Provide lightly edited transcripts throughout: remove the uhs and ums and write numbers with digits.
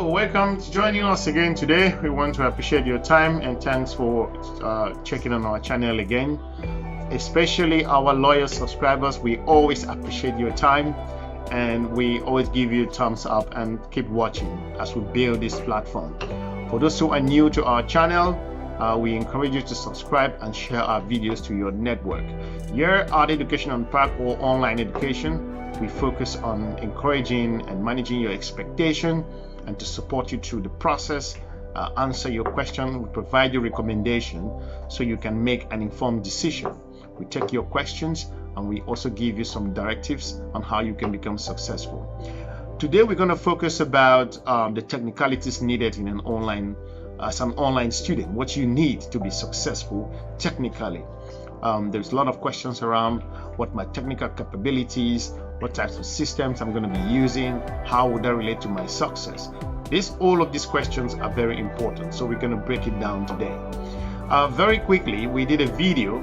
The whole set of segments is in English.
Hello, welcome to joining us again today. We want to appreciate your time and thanks for checking on our channel again. Especially our loyal subscribers, we always appreciate your time and we always give you a thumbs up and keep watching as we build this platform. For those who are new to our channel, we encourage you to subscribe and share our videos to your network. Here at Education Unpacked or Online Education, we focus on encouraging and managing your expectation and to support you through the process, answer your question, we provide you recommendation so you can make an informed decision. We take your questions and we also give you some directives on how you can become successful. Today we're going to focus about the technicalities needed in an online as an online student, what you need to be successful technically. There's a lot of questions around what my technical capabilities, what types of systems I'm going to be using, how would that relate to my success. All of these questions are very important, so we're going to break it down today. Very quickly, we did a video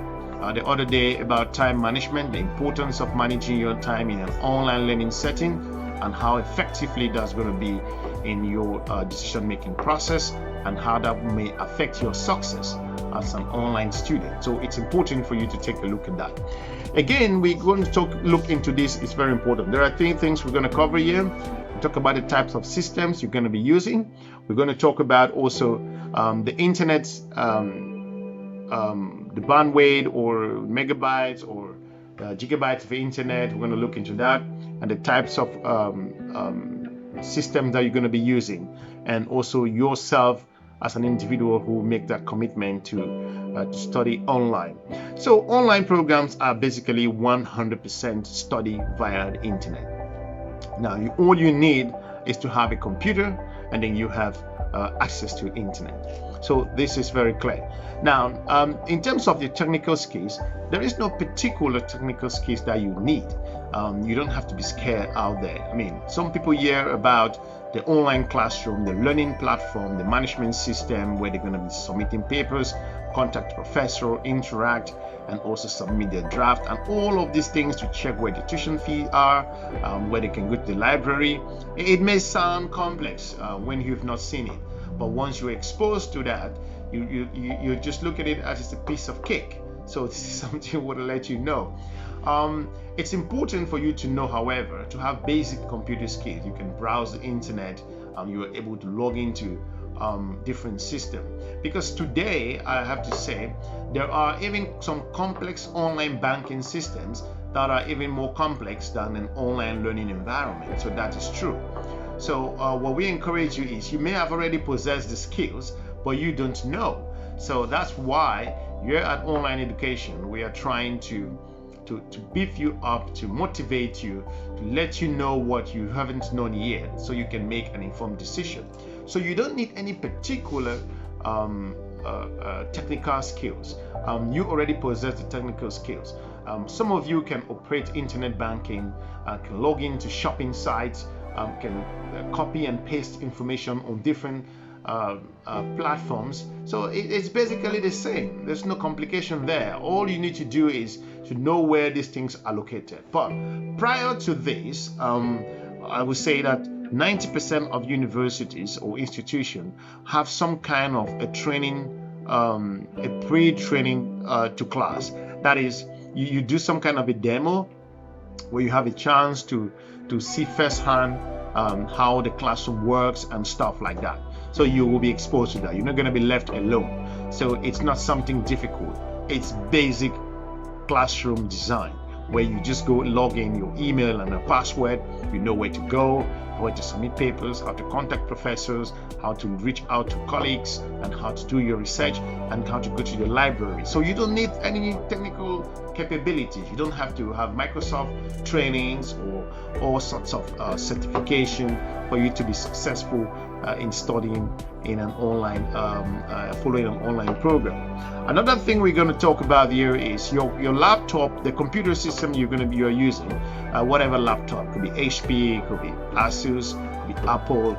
the other day about time management, the importance of managing your time in an online learning setting, and how effectively that's going to be in your decision-making process and how that may affect your success as an online student. So it's important for you to take a look at that. Again, we're going to look into this. It's very important. There are 3 things we're going to cover here. We talk about the types of systems you're going to be using. We're going to talk about also the internet, the bandwidth or megabytes or gigabytes of internet. We're going to look into that and the types of systems that you're going to be using, and also yourself as an individual who make that commitment to study online. So online programs are basically 100% study via the internet. Now all you need is to have a computer and then you have access to internet. So this is very clear. Now in terms of the technical skills, there is no particular technical skills that you need. You don't have to be scared out there. I mean, some people hear about the online classroom, the learning platform, the management system where they're going to be submitting papers, contact professor, interact, and also submit their draft, and all of these things to check where the tuition fees are, where they can go to the library. It may sound complex when you've not seen it, but once you're exposed to that, you just look at it as it's a piece of cake. So this is something I want to let you know. It's important for you to know, however, to have basic computer skills. You can browse the internet, you are able to log into different systems. Because today, I have to say, there are even some complex online banking systems that are even more complex than an online learning environment. So that is true. So what we encourage you is, you may have already possessed the skills, but you don't know. So that's why here at Online Education, we are trying to beef you up, to motivate you, to let you know what you haven't known yet, so you can make an informed decision. So you don't need any particular technical skills. You already possess the technical skills. Some of you can operate internet banking, can log into shopping sites, can copy and paste information on different platforms. So it's basically the same. There's no complication there. All you need to do is to know where these things are located. But prior to this, I would say that 90% of universities or institutions have some kind of a training, a pre-training to class. That is, you do some kind of a demo where you have a chance to see firsthand how the classroom works and stuff like that. So you will be exposed to that. You're not going to be left alone. So it's not something difficult. It's basic classroom design where you just go log in your email and a password. You know where to go, where to submit papers, how to contact professors, how to reach out to colleagues, and how to do your research, and how to go to the library. So you don't need any technical capabilities. You don't have to have Microsoft trainings or all sorts of certification for you to be successful in studying in an online, following an online program. Another thing we're going to talk about here is your laptop, the computer system you're using, whatever laptop, could be HP, could be Asus, could be Apple.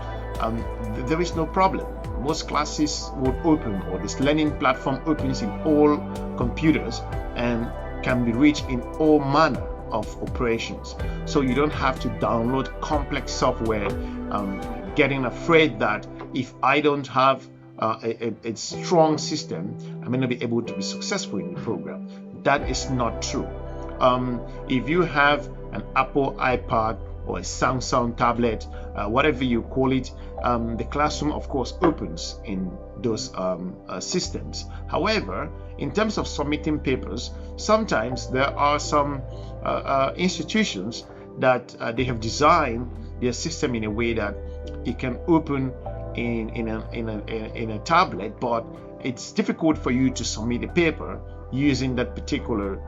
There is no problem. Most classes would open, or this learning platform opens in all computers and can be reached in all manner of operations. So you don't have to download complex software, getting afraid that if I don't have a strong system, I'm going to be able to be successful in the program. That is not true. If you have an Apple iPad or a Samsung tablet, whatever you call it, the classroom of course opens in those systems. However, in terms of submitting papers, sometimes there are some institutions that they have designed their system in a way that it can open in a tablet, but it's difficult for you to submit a paper using that particular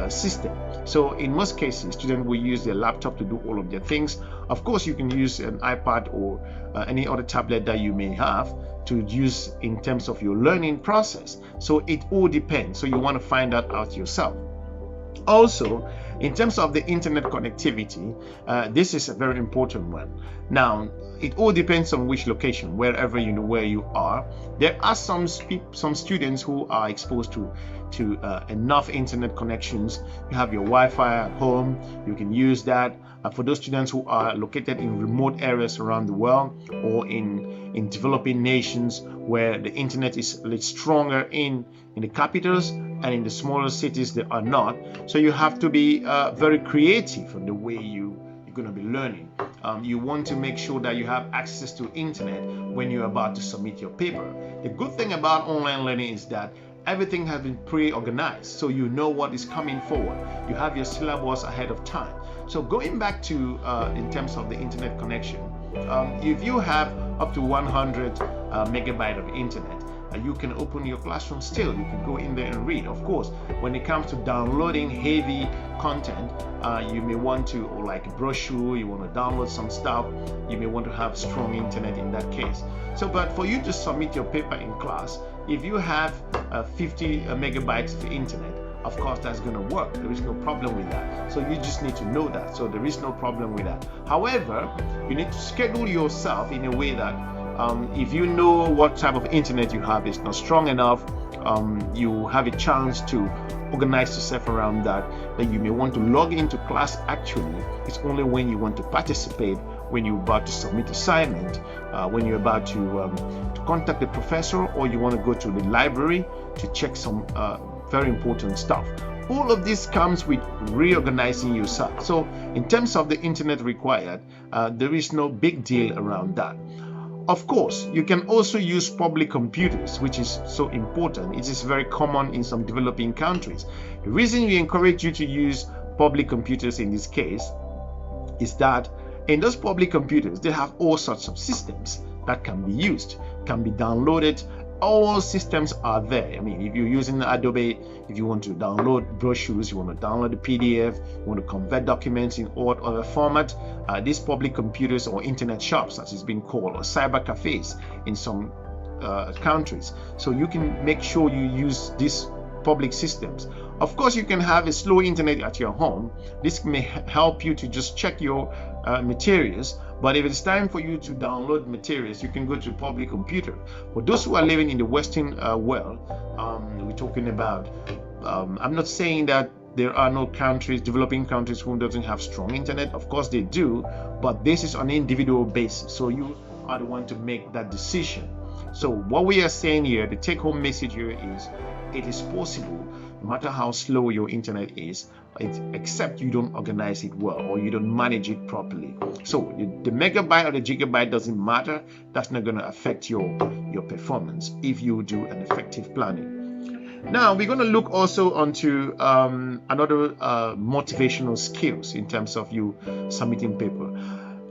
system. So in most cases, students will use their laptop to do all of their things. Of course, you can use an iPad or any other tablet that you may have to use in terms of your learning process. So it all depends. So you want to find that out yourself. Also, in terms of the internet connectivity, this is a very important one. Now, it all depends on which location, wherever you know where you are. There are some students who are exposed to enough internet connections. You have your Wi-Fi at home, you can use that. For those students who are located in remote areas around the world or in developing nations where the internet is a little stronger in the capitals, and in the smaller cities they are not. So you have to be very creative in the way you're going to be learning. You want to make sure that you have access to internet when you're about to submit your paper. The good thing about online learning is that everything has been pre-organized, so you know what is coming forward. You have your syllabus ahead of time. So going back to in terms of the internet connection, if you have up to 100 megabyte of internet, you can open your classroom still. You can go in there and read. Of course, when it comes to downloading heavy content, you may want to, or like a brochure, you want to download some stuff, you may want to have strong internet in that case. So, but for you to submit your paper in class, if you have 50 megabytes of internet, of course that's going to work. There is no problem with that. So you just need to know that. So there is no problem with that. However, you need to schedule yourself in a way that if you know what type of internet you have is not strong enough, you have a chance to organize yourself around that you may want to log into class. Actually, it's only when you want to participate, when you're about to submit assignment, when you're about to contact the professor, or you want to go to the library to check some very important stuff. All of this comes with reorganizing yourself. So in terms of the internet required, there is no big deal around that. Of course, you can also use public computers, which is so important. It is very common in some developing countries. The reason we encourage you to use public computers in this case is that in those public computers, they have all sorts of systems that can be used, can be downloaded. All systems are there. I mean, if you're using Adobe, if you want to download brochures, you want to download the PDF, you want to convert documents in all other format, these public computers or internet shops, as it's been called, or cyber cafes in some countries. So you can make sure you use these public systems. Of course, you can have a slow internet at your home. This may help you to just check your materials. But if it's time for you to download materials, you can go to a public computer. For those who are living in the Western world, we're talking about, I'm not saying that there are no countries, developing countries, who doesn't have strong internet. Of course they do, but this is on an individual basis. So you are the one to make that decision. So what we are saying here, the take-home message here is, it is possible, no matter how slow your internet is, except you don't organize it well or you don't manage it properly. So the megabyte or the gigabyte doesn't matter. That's not going to affect your performance if you do an effective planning. Now we're going to look also onto another motivational skills in terms of you submitting paper.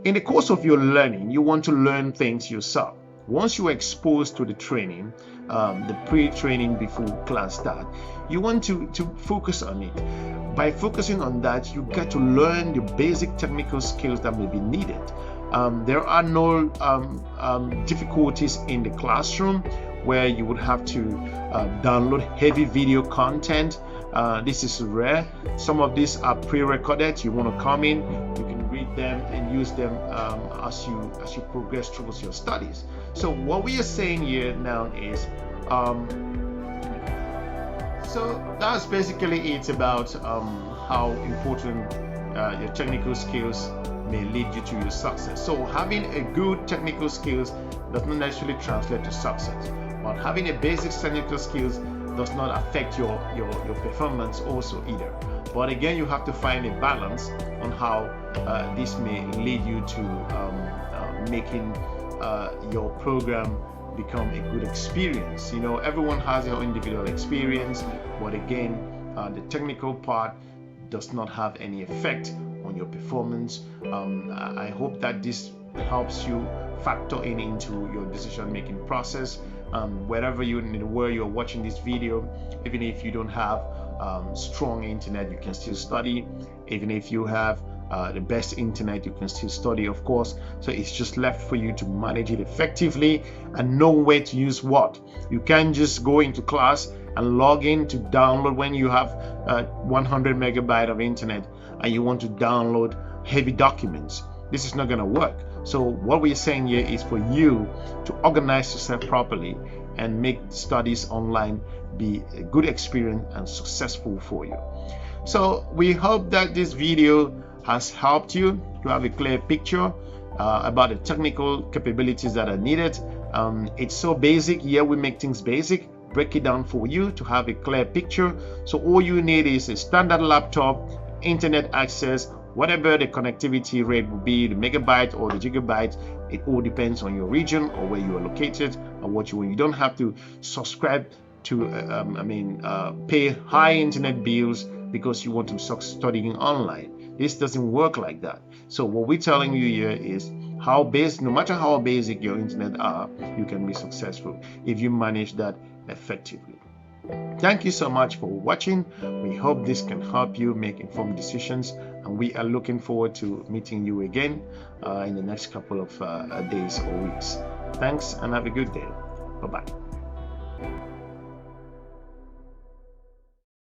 In the course of your learning, you want to learn things yourself. Once you are exposed to the training, the pre-training before class start, you want to focus on it. By focusing on that, you get to learn the basic technical skills that may be needed. There are no difficulties in the classroom where you would have to download heavy video content. This is rare. Some of these are pre-recorded. You want to come in, you can read them and use them as you progress through your studies. So what we are saying here now is, so that's basically it about how important your technical skills may lead you to your success. So having a good technical skills does not necessarily translate to success, but having a basic technical skills does not affect your performance also either. But again, you have to find a balance on how this may lead you to making your program become a good experience. You know, everyone has their individual experience, but again, the technical part does not have any effect on your performance. I hope that this helps you factor into your decision-making process. Wherever where you're watching this video, even if you don't have strong internet, you can still study. Even if you have the best internet, you can still study, of course. So it's just left for you to manage it effectively and know where to use what. You can't just go into class and log in to download when you have 100 megabyte of internet and you want to download heavy documents. This is not going to work. So what we're saying here is for you to organize yourself properly and make studies online be a good experience and successful for you. So we hope that this video has helped you to have a clear picture about the technical capabilities that are needed. It's so basic. Here we make things basic, break it down for you to have a clear picture. So all you need is a standard laptop, internet access, whatever the connectivity rate will be, the megabyte or the gigabyte. It all depends on your region or where you are located and what you want. You don't have to subscribe to pay high internet bills because you want to start studying online. This doesn't work like that. So what we're telling you here is how basic, no matter how basic your internet are, you can be successful if you manage that effectively. Thank you so much for watching. We hope this can help you make informed decisions, and we are looking forward to meeting you again in the next couple of days or weeks. Thanks and have a good day. Bye-bye.